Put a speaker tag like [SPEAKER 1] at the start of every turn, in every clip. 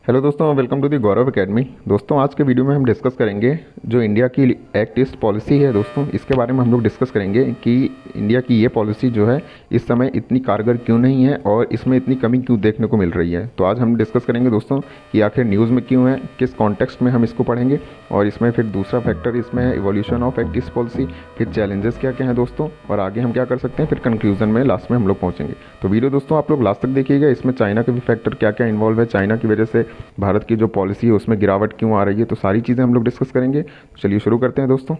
[SPEAKER 1] Hello दोस्तों, welcome to the Gaurav Academy. दोस्तों, आज के वीडियो में हम डिस्कस करेंगे जो इंडिया की एक्ट ईस्ट पॉलिसी है। दोस्तों, इसके बारे में हम लोग डिस्कस करेंगे कि इंडिया की ये पॉलिसी जो है इस समय इतनी कारगर क्यों नहीं है और इसमें इतनी कमी क्यों देखने को मिल रही है। तो आज हम डिस्कस करेंगे दोस्तों कि आखिर न्यूज़ में क्यों है, किस कॉन्टेक्स्ट में हम इसको पढ़ेंगे, और इसमें फिर दूसरा फैक्टर इसमें है evolution of act east policy, फिर चैलेंजेस क्या क्या हैं दोस्तों, और आगे हम क्या कर सकते हैं, फिर कंक्लूजन में लास्ट में हम लोग पहुँचेंगे। तो वीडियो दोस्तों आप लोग लास्ट तक देखिएगा। इसमें चाइना के भी फैक्टर क्या क्या इन्वॉल्व है, चाइना की वजह से भारत की जो पॉलिसी है उसमें गिरावट क्यों आ रही है, तो सारी चीज़ें हम लोग डिस्कस करेंगे। तो चलिए शुरू करते हैं दोस्तों।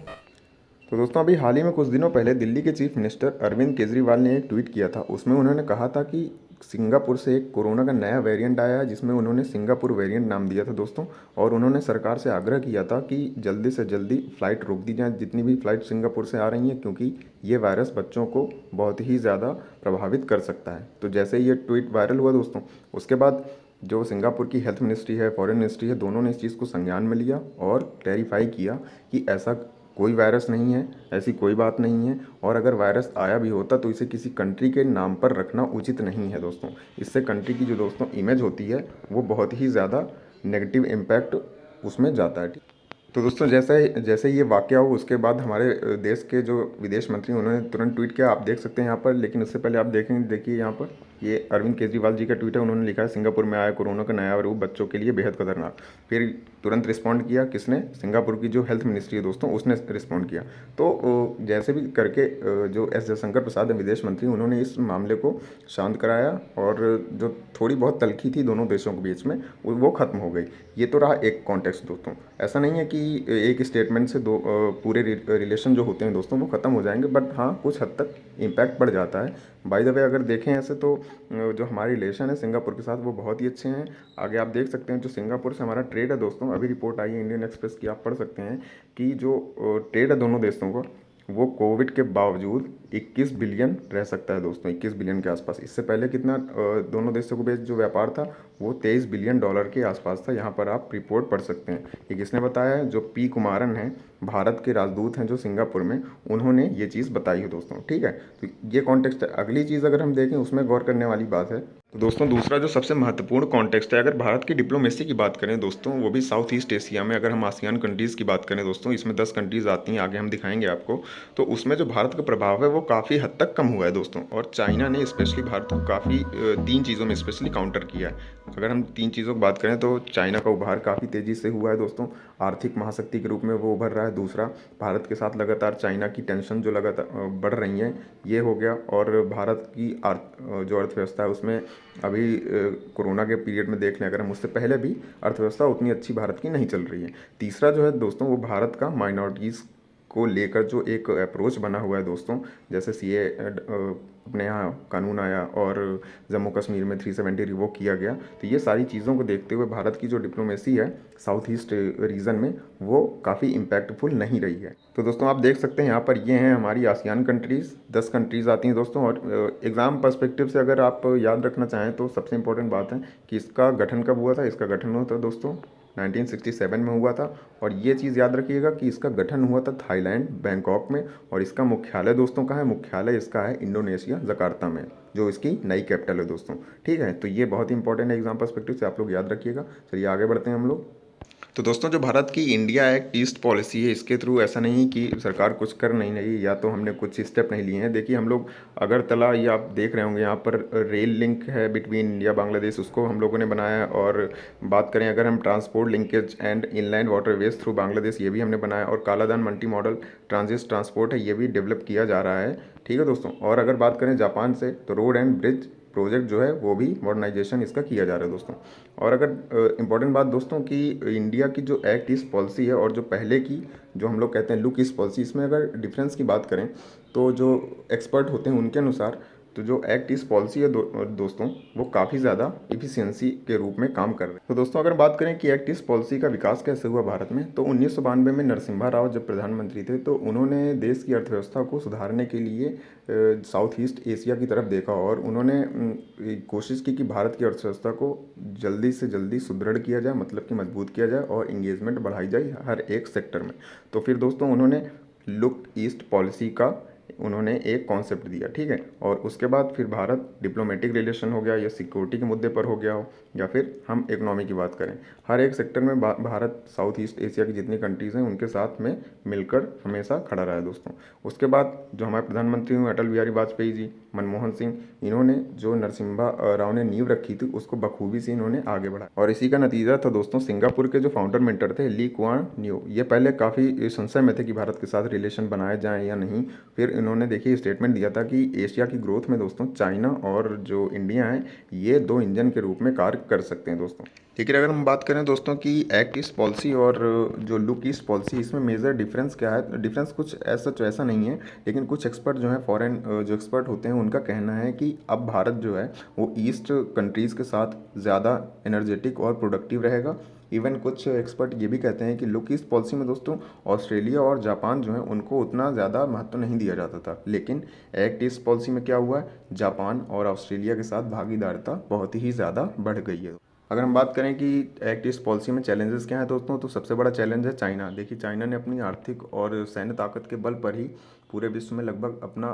[SPEAKER 1] तो दोस्तों, अभी हाल ही में कुछ दिनों पहले दिल्ली के चीफ मिनिस्टर अरविंद केजरीवाल ने एक ट्वीट किया था। उसमें उन्होंने कहा था कि सिंगापुर से एक कोरोना का नया वेरिएंट आया है जिसमें उन्होंने सिंगापुर वेरिएंट नाम दिया था दोस्तों। और उन्होंने सरकार से आग्रह किया था कि जल्दी से जल्दी फ़्लाइट रोक दी जाए, जितनी भी फ़्लाइट सिंगापुर से आ रही हैं, क्योंकि ये वायरस बच्चों को बहुत ही ज़्यादा प्रभावित कर सकता है। तो जैसे ये ट्वीट वायरल हुआ दोस्तों, उसके बाद जो सिंगापुर की हेल्थ मिनिस्ट्री है, फॉरेन मिनिस्ट्री है, दोनों ने इस चीज़ को संज्ञान में लिया और क्लैरिफाई किया कि ऐसा कोई वायरस नहीं है, ऐसी कोई बात नहीं है। और अगर वायरस आया भी होता तो इसे किसी कंट्री के नाम पर रखना उचित नहीं है दोस्तों। इससे कंट्री की जो दोस्तों इमेज होती है वो बहुत ही ज़्यादा नेगेटिव इम्पैक्ट उसमें जाता है। तो दोस्तों, जैसे जैसे ये वाक़या हो उसके बाद हमारे देश के जो विदेश मंत्री उन्होंने तुरंत ट्वीट किया, आप देख सकते हैं यहाँ पर। लेकिन उससे पहले आप देखेंगे, देखिए यहाँ पर ये अरविंद केजरीवाल जी का ट्वीट है। उन्होंने लिखा है, सिंगापुर में आया कोरोना का नया रूप बच्चों के लिए बेहद खतरनाक। फिर तुरंत रिस्पॉन्ड किया किसने, सिंगापुर की जो हेल्थ मिनिस्ट्री है दोस्तों, उसने रिस्पॉन्ड किया। तो जैसे भी करके जो एस जयशंकर प्रसाद है विदेश मंत्री, उन्होंने इस मामले को शांत कराया और जो थोड़ी बहुत तलखी थी दोनों देशों के बीच में वो ख़त्म हो गई। ये तो रहा एक कॉन्टेक्स्ट दोस्तों। ऐसा नहीं है कि एक स्टेटमेंट से पूरे रिलेशन जो होते हैं दोस्तों वो ख़त्म हो जाएंगे, बट हाँ कुछ हद तक इम्पैक्ट पड़ जाता है। बाय द वे अगर देखें ऐसे तो जो हमारे रिलेशन है सिंगापुर के साथ वो बहुत ही अच्छे हैं। आगे आप देख सकते हैं जो सिंगापुर से हमारा ट्रेड है दोस्तों, अभी रिपोर्ट आई है इंडियन एक्सप्रेस की, आप पढ़ सकते हैं कि जो ट्रेड है दोनों देशों का वो कोविड के बावजूद 21 बिलियन रह सकता है दोस्तों, 21 बिलियन के आसपास। इससे पहले कितना दोनों देशों के बीच जो व्यापार था वो 23 बिलियन डॉलर के आसपास था। यहाँ पर आप रिपोर्ट पढ़ सकते हैं। ये किसने बताया है, जो पी कुमारन हैं, भारत के राजदूत हैं जो सिंगापुर में, उन्होंने ये चीज़ बताई है दोस्तों। ठीक है, तो ये कॉन्टेक्स्ट है। अगली चीज़ अगर हम देखें उसमें गौर करने वाली बात है। तो दोस्तों, दूसरा जो सबसे महत्वपूर्ण कॉन्टेक्स्ट है, अगर भारत की डिप्लोमेसी की बात करें दोस्तों, वो भी साउथ ईस्ट एशिया में, अगर हम आसियान कंट्रीज़ की बात करें दोस्तों, इसमें 10 कंट्रीज़ आती हैं, आगे हम दिखाएंगे आपको। तो उसमें जो भारत का प्रभाव है वो काफ़ी हद तक कम हुआ है दोस्तों। और चाइना ने स्पेशली भारत को काफ़ी 3 चीज़ों में स्पेशली काउंटर किया है। अगर हम 3 चीज़ों की बात करें तो चाइना का उभार काफ़ी तेज़ी से हुआ है दोस्तों, आर्थिक महाशक्ति के रूप में वो उभर रहा है। दूसरा, भारत के साथ लगातार चाइना की टेंशन जो लगातार बढ़ रही हैं, ये हो गया। और भारत की जो अर्थव्यवस्था है उसमें अभी कोरोना के पीरियड में देख लें अगर हम, उससे पहले भी अर्थव्यवस्था उतनी अच्छी भारत की नहीं चल रही है। तीसरा जो है दोस्तों, वो भारत का माइनॉरिटीज़ को लेकर जो एक अप्रोच बना हुआ है दोस्तों, जैसे सीए अपने यहाँ कानून आया और जम्मू कश्मीर में 370 रिवोक किया गया। तो ये सारी चीज़ों को देखते हुए भारत की जो डिप्लोमेसी है साउथ ईस्ट रीजन में वो काफ़ी इम्पैक्टफुल नहीं रही है। तो दोस्तों, आप देख सकते हैं यहाँ पर ये हैं हमारी आसियान कंट्रीज़, 10 कंट्रीज़ आती हैं दोस्तों। और एग्ज़ाम पर्सपेक्टिव से अगर आप याद रखना चाहें तो सबसे इंपॉर्टेंट बात है कि इसका गठन कब हुआ था। इसका गठन हुआ था दोस्तों 1967 में हुआ था। और ये चीज़ याद रखिएगा कि इसका गठन हुआ था थाईलैंड बैंकॉक में। और इसका मुख्यालय दोस्तों कहाँ है, मुख्यालय इसका है इंडोनेशिया जकार्ता में, जो इसकी नई कैपिटल है दोस्तों। ठीक है, तो ये बहुत इंपॉर्टेंट है एग्जाम पर्सपेक्टिव से, आप लोग याद रखिएगा। चलिए आगे बढ़ते हैं हम लोग। तो दोस्तों, जो भारत की इंडिया एक्ट ईस्ट पॉलिसी है, इसके थ्रू ऐसा नहीं कि सरकार कुछ कर नहीं रही या तो हमने कुछ स्टेप नहीं लिए हैं। देखिए, हम लोग अगरतला, ये आप देख रहे होंगे यहाँ पर रेल लिंक है बिटवीन इंडिया बांग्लादेश, उसको हम लोगों ने बनाया है। और बात करें अगर हम transport linkage and inland waterways through Bangladesh, ये भी हमने बनाया। और Kaladan multi modal transit transport है, ये भी डेवलप किया जा रहा है। ठीक है दोस्तों। और अगर बात करें जापान से, तो रोड एंड ब्रिज प्रोजेक्ट जो है वो भी मॉडर्नाइजेशन इसका किया जा रहा है दोस्तों। और अगर इम्पॉर्टेंट बात दोस्तों कि इंडिया की जो एक्ट ईस्ट पॉलिसी है और जो पहले की जो हम लोग कहते हैं लुक ईस्ट पॉलिसी, इसमें अगर डिफरेंस की बात करें तो जो एक्सपर्ट होते हैं उनके अनुसार तो जो एक्ट ईस्ट पॉलिसी है दोस्तों, वो काफ़ी ज़्यादा इफिशियंसी के रूप में काम कर रहे हैं। तो दोस्तों, अगर बात करें कि एक्ट ईस्ट पॉलिसी का विकास कैसे हुआ भारत में, तो 1992 में नरसिम्हा राव जब प्रधानमंत्री थे तो उन्होंने देश की अर्थव्यवस्था को सुधारने के लिए साउथ ईस्ट एशिया की तरफ देखा और उन्होंने कोशिश की कि भारत की अर्थव्यवस्था को जल्दी से जल्दी सुदृढ़ किया जाए, मतलब कि मजबूत किया जाए और इंगेजमेंट बढ़ाई जाए हर एक सेक्टर में। तो फिर दोस्तों उन्होंने लुक ईस्ट पॉलिसी का उन्होंने एक कॉन्सेप्ट दिया, ठीक है। और उसके बाद फिर भारत डिप्लोमेटिक रिलेशन हो गया या सिक्योरिटी के मुद्दे पर हो गया हो या फिर हम इकोनॉमी की बात करें, हर एक सेक्टर में भारत साउथ ईस्ट एशिया की जितनी कंट्रीज़ हैं उनके साथ में मिलकर हमेशा खड़ा रहा है दोस्तों। उसके बाद जो हमारे प्रधानमंत्री हुए अटल बिहारी वाजपेयी जी, मनमोहन सिंह, इन्होंने जो नरसिम्हा राव ने नींव रखी थी उसको बखूबी से इन्होंने आगे बढ़ाया और इसी का नतीजा था दोस्तों सिंगापुर के जो फाउंडर मेंटर थे ली कुआन न्यू। ये पहले काफ़ी संशय में थे कि भारत के साथ रिलेशन बनाए जाएं या नहीं, फिर इन्होंने देखिए स्टेटमेंट दिया था कि एशिया की ग्रोथ में दोस्तों चाइना और जो इंडिया है ये दो इंजन के रूप में कार्य कर सकते हैं दोस्तों। ठीक है, अगर हम बात करें दोस्तों कि एक्ट ईस्ट पॉलिसी और जो लुक ईस्ट पॉलिसी, इसमें मेजर डिफरेंस क्या है? डिफरेंस कुछ ऐसा नहीं है, लेकिन कुछ एक्सपर्ट जो है फॉरेन जो एक्सपर्ट होते हैं उनका कहना है कि अब भारत जो है वो ईस्ट कंट्रीज़ के साथ ज़्यादा एनर्जेटिक और प्रोडक्टिव रहेगा। इवन कुछ एक्सपर्ट ये भी कहते हैं कि लुक ईस्ट पॉलिसी में दोस्तों ऑस्ट्रेलिया और जापान जो है उनको उतना ज़्यादा महत्व नहीं दिया जाता था, लेकिन एक्ट ईस्ट पॉलिसी में क्या हुआ है, जापान और ऑस्ट्रेलिया के साथ भागीदारिता बहुत ही ज़्यादा बढ़ गई है। अगर हम बात करें कि एक्ट ईस्ट पॉलिसी में चैलेंजेस क्या हैं दोस्तों, तो सबसे बड़ा चैलेंज है चाइना। देखिए चाइना ने अपनी आर्थिक और सैन्य ताकत के बल पर ही पूरे विश्व में लगभग अपना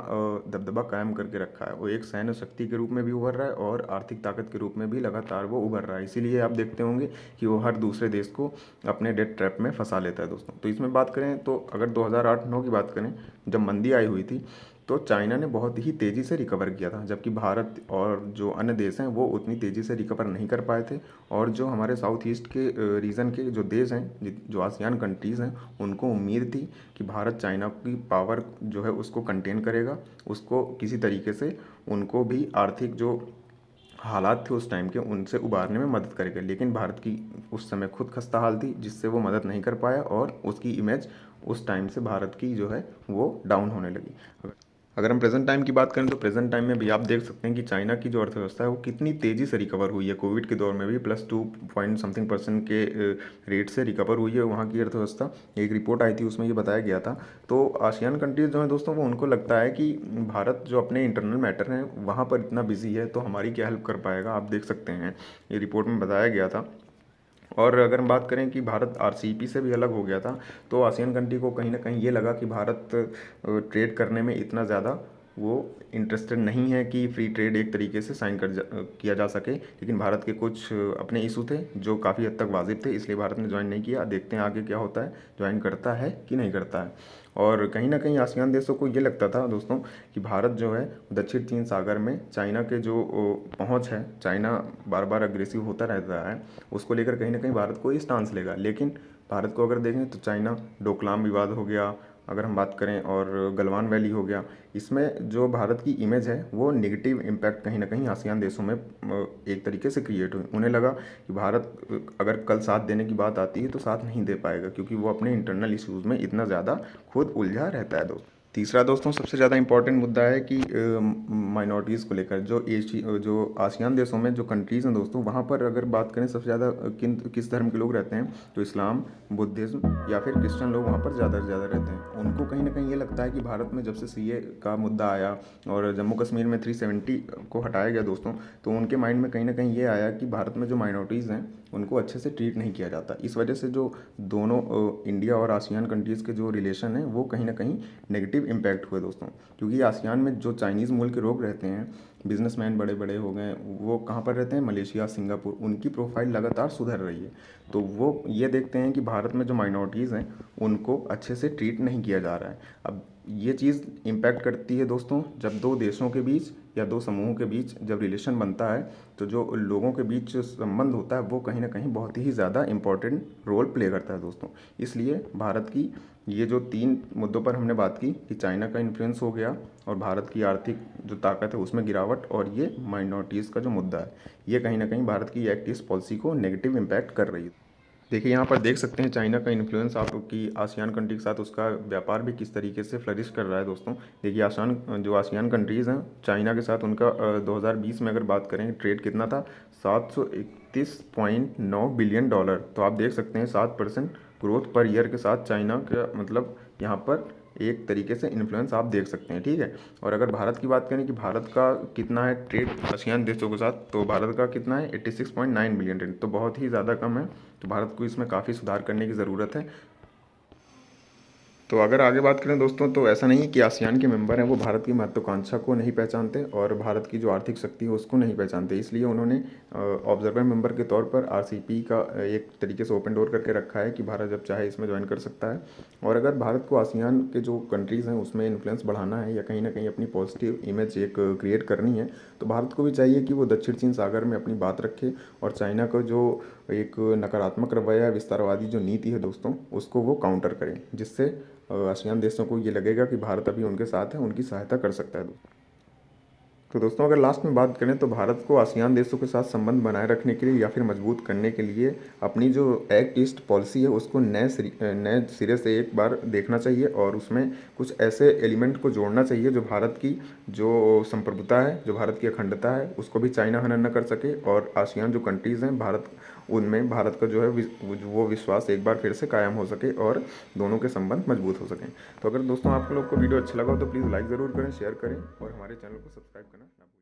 [SPEAKER 1] दबदबा कायम करके रखा है। वो एक सैन्य शक्ति के रूप में भी उभर रहा है और आर्थिक ताकत के रूप में भी लगातार वो उभर रहा है। इसीलिए आप देखते होंगे कि वो हर दूसरे देश को अपने डेट ट्रैप में फंसा लेता है दोस्तों। तो इसमें बात करें तो अगर 2008-9 की बात करें, जब मंदी आई हुई थी तो चाइना ने बहुत ही तेज़ी से रिकवर किया था, जबकि भारत और जो अन्य देश हैं वो उतनी तेज़ी से रिकवर नहीं कर पाए थे। और जो हमारे साउथ ईस्ट के रीजन के जो देश हैं, जो आसियान कंट्रीज़ हैं, उनको उम्मीद थी कि भारत चाइना की पावर जो है उसको कंटेन करेगा, उसको किसी तरीके से उनको भी आर्थिक जो हालात थे उस टाइम के उनसे उबारने में मदद करेगा। लेकिन भारत की उस समय खुद खस्ता हाल थी जिससे वो मदद नहीं कर पाया और उसकी इमेज उस टाइम से भारत की जो है वो डाउन होने लगी। अगर हम प्रेजेंट टाइम की बात करें तो प्रेजेंट टाइम में भी आप देख सकते हैं कि चाइना की जो अर्थव्यवस्था है वो कितनी तेज़ी से रिकवर हुई है। कोविड के दौर में भी +2 के रेट से रिकवर हुई है वहाँ की अर्थव्यवस्था। एक रिपोर्ट आई थी उसमें ये बताया गया था। तो आसियान कंट्रीज़ जो है दोस्तों वो उनको लगता है कि भारत जो अपने इंटरनल मैटर हैं वहाँ पर इतना बिजी है तो हमारी क्या हेल्प कर पाएगा। आप देख सकते हैं ये रिपोर्ट में बताया गया था। और अगर हम बात करें कि भारत आरसीईपी से भी अलग हो गया था, तो आसियान कंट्री को कहीं ना कहीं ये लगा कि भारत ट्रेड करने में इतना ज़्यादा वो इंटरेस्टेड नहीं है कि फ्री ट्रेड एक तरीके से किया जा सके। लेकिन भारत के कुछ अपने इशू थे जो काफ़ी हद तक वाजिब थे, इसलिए भारत ने ज्वाइन नहीं किया। देखते हैं आगे क्या होता है, ज्वाइन करता है कि नहीं करता है। और कहीं ना कहीं आसियान देशों को ये लगता था दोस्तों कि भारत जो है दक्षिण चीन सागर में चाइना के जो पहुंच है, चाइना बार बार अग्रेसिव होता रहता है, उसको लेकर कहीं ना कहीं भारत को स्टांस लेगा। लेकिन भारत को अगर देखें तो चाइना डोकलाम विवाद हो गया, अगर हम बात करें, और गलवान वैली हो गया, इसमें जो भारत की इमेज है वो नेगेटिव इम्पैक्ट कहीं ना कहीं आसियान देशों में एक तरीके से क्रिएट हुई। उन्हें लगा कि भारत अगर कल साथ देने की बात आती है तो साथ नहीं दे पाएगा, क्योंकि वो अपने इंटरनल इश्यूज़ में इतना ज़्यादा खुद उलझा रहता है दोस्तों। तीसरा दोस्तों सबसे ज़्यादा इंपॉर्टेंट मुद्दा है कि माइनॉरिटीज़ को लेकर जो आसियान देशों में जो कंट्रीज़ हैं दोस्तों, वहाँ पर अगर बात करें सबसे ज़्यादा किस धर्म के लोग रहते हैं, तो इस्लाम, बुद्धिज़्म या फिर क्रिश्चियन लोग वहाँ पर ज़्यादा से ज़्यादा रहते हैं। उनको कहीं ना कहीं ये लगता है कि भारत में जब से सीए का मुद्दा आया और जम्मू कश्मीर में 370 को हटाया गया दोस्तों, तो उनके माइंड में कहीं ना कहीं ये आया कि भारत में जो माइनॉरिटीज़ हैं उनको अच्छे से ट्रीट नहीं किया जाता। इस वजह से जो दोनों इंडिया और आसियान कंट्रीज़ के जो रिलेशन हैं वो कहीं ना कहीं नेगेटिव इम्पैक्ट हुए दोस्तों। क्योंकि आसियान में जो चाइनीज़ मूल के लोग रहते हैं, बिजनेसमैन बड़े बड़े हो गए, वो कहाँ पर रहते हैं, मलेशिया, सिंगापुर, उनकी प्रोफाइल लगातार सुधर रही है। तो वो ये देखते हैं कि भारत में जो माइनॉरिटीज़ हैं उनको अच्छे से ट्रीट नहीं किया जा रहा है। अब ये चीज़ इम्पैक्ट करती है दोस्तों जब दो देशों के बीच या दो समूहों के बीच जब रिलेशन बनता है, तो जो लोगों के बीच संबंध होता है वो कहीं ना कहीं बहुत ही ज़्यादा इंपॉर्टेंट रोल प्ले करता है दोस्तों। इसलिए भारत की ये जो 3 मुद्दों पर हमने बात की कि चाइना का इन्फ्लुएंस हो गया और भारत की आर्थिक जो ताकत है उसमें गिरावट, और ये माइनॉरिटीज़ का जो मुद्दा है, ये कहीं ना कहीं भारत की एक्ट ईस्ट पॉलिसी को नेगेटिव इम्पैक्ट कर रही है। देखिए यहाँ पर देख सकते हैं चाइना का इन्फ्लुएंस आपकी आसियान कंट्री के साथ उसका व्यापार भी किस तरीके से फ्लरिश कर रहा है दोस्तों। देखिए आसियान कंट्रीज़ हैं चाइना के साथ, उनका 2020 में अगर बात करें ट्रेड कितना था, $731.9 बिलियन। तो आप देख सकते हैं 7% ग्रोथ पर ईयर के साथ चाइना का मतलब यहाँ पर एक तरीके से इन्फ्लुएंस आप देख सकते हैं, ठीक है। और अगर भारत की बात करें कि भारत का कितना है ट्रेड आसियान देशों के साथ, तो भारत का कितना है 86.9 बिलियन ट्रेड, तो बहुत ही ज़्यादा कम है। तो भारत को इसमें काफ़ी सुधार करने की ज़रूरत है। तो अगर आगे बात करें दोस्तों, तो ऐसा नहीं है कि आसियान के मेंबर हैं वो भारत की महत्वाकांक्षा को नहीं पहचानते और भारत की जो आर्थिक शक्ति है उसको नहीं पहचानते, इसलिए उन्होंने ऑब्जर्वर मेंबर के तौर पर आरसीपी का एक तरीके से ओपन डोर करके रखा है कि भारत जब चाहे इसमें ज्वाइन कर सकता है। और अगर भारत को आसियान के जो कंट्रीज़ हैं उसमें इन्फ्लुएंस बढ़ाना है या कहीं ना कहीं अपनी पॉजिटिव इमेज एक क्रिएट करनी है, तो भारत को भी चाहिए कि वो दक्षिण चीन सागर में अपनी बात रखे और चाइना का जो एक नकारात्मक रवैया, विस्तारवादी जो नीति है दोस्तों, उसको वो काउंटर करें, जिससे आसियान देशों को ये लगेगा कि भारत अभी उनके साथ है, उनकी सहायता कर सकता है। तो दोस्तों अगर लास्ट में बात करें तो भारत को आसियान देशों के साथ संबंध बनाए रखने के लिए या फिर मजबूत करने के लिए अपनी जो एक्ट ईस्ट पॉलिसी है उसको नए सिरे से एक बार देखना चाहिए और उसमें कुछ ऐसे एलिमेंट को जोड़ना चाहिए जो भारत की जो संप्रभुता है, जो भारत की अखंडता है, उसको भी चाइना हनन न कर सके, और आसियान जो कंट्रीज़ हैं भारत, उनमें भारत का जो है वो विश्वास एक बार फिर से कायम हो सके और दोनों के संबंध मजबूत हो सकें। तो अगर दोस्तों आप लोग को वीडियो अच्छा लगा हो तो प्लीज़ लाइक ज़रूर करें, शेयर करें और हमारे चैनल को सब्सक्राइब करना ना भूलें।